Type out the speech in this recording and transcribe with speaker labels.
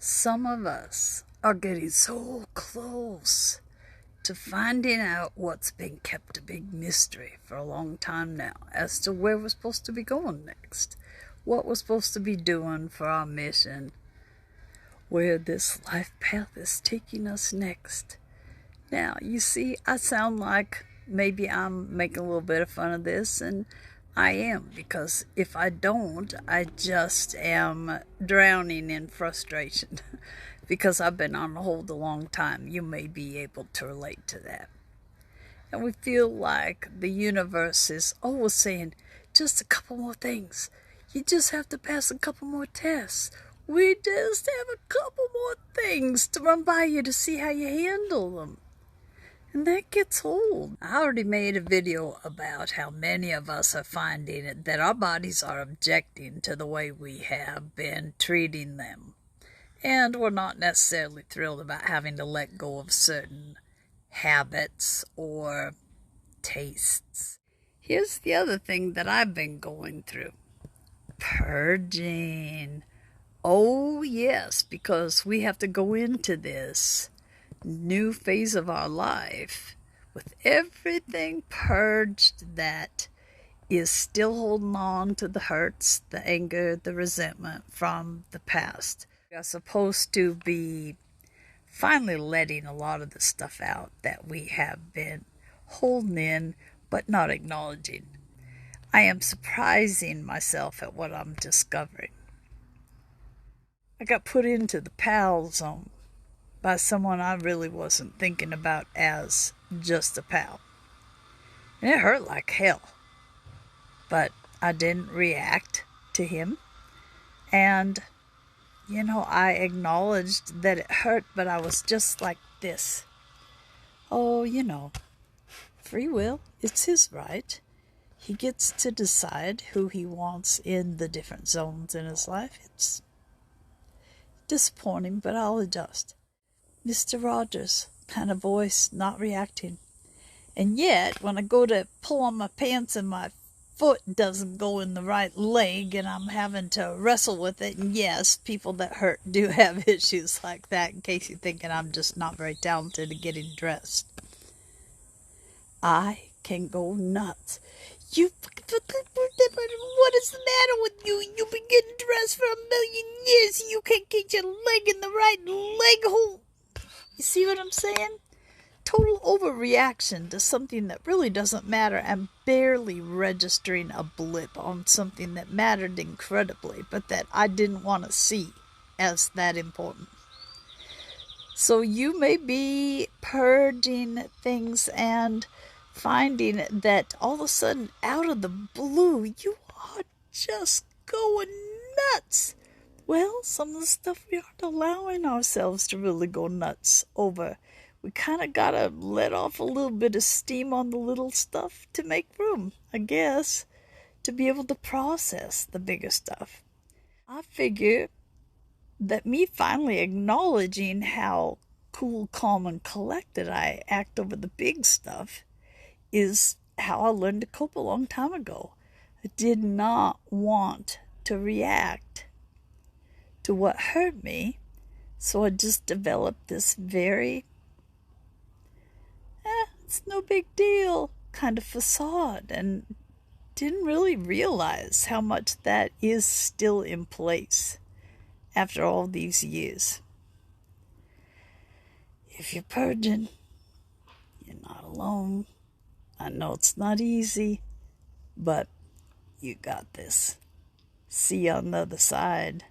Speaker 1: Some of us are getting so close to finding out what's been kept a big mystery for a long time now as to where we're supposed to be going next, what we're supposed to be doing for our mission, where this life path is taking us next. Now, you see, I sound like maybe I'm making a little bit of fun of this, and I am, because if I don't, I just am drowning in frustration because I've been on hold a long time. You may be able to relate to that. And we feel like the universe is always saying, just a couple more things. You just have to pass a couple more tests. We just have a couple more things to run by you to see how you handle them. And that gets old. I already made a video about how many of us are finding it that our bodies are objecting to the way we have been treating them. And we're not necessarily thrilled about having to let go of certain habits or tastes. Here's the other thing that I've been going through. Purging. Oh yes, because we have to go into this new phase of our life with everything purged that is still holding on to the hurts, the anger, the resentment from the past. We are supposed to be finally letting a lot of the stuff out that we have been holding in but not acknowledging. I am surprising myself at what I'm discovering. I got put into the pal zone by someone I really wasn't thinking about as just a pal. And it hurt like hell. But I didn't react to him. And, I acknowledged that it hurt, but I was just like this. Oh, free will, it's his right. He gets to decide who he wants in the different zones in his life. It's disappointing, but I'll adjust. Mr. Rogers kind of voice, not reacting. And yet, when I go to pull on my pants and my foot doesn't go in the right leg and I'm having to wrestle with it, and yes, people that hurt do have issues like that, in case you're thinking I'm just not very talented at getting dressed. I can go nuts. What is the matter with you? You've been getting dressed for 1,000,000 years. You can't get your leg in the right leg hole. You see what I'm saying? Total overreaction to something that really doesn't matter and barely registering a blip on something that mattered incredibly, but that I didn't want to see as that important. So you may be purging things and finding that all of a sudden, out of the blue, you are just going nuts. Well, some of the stuff we aren't allowing ourselves to really go nuts over. We kind of got to let off a little bit of steam on the little stuff to make room, I guess, to be able to process the bigger stuff. I figure that me finally acknowledging how cool, calm, and collected I act over the big stuff is how I learned to cope a long time ago. I did not want to react to what hurt me, so I just developed this very, it's no big deal kind of facade, and didn't really realize how much that is still in place after all these years. If you're purging, you're not alone. I know it's not easy, but you got this. See you on the other side.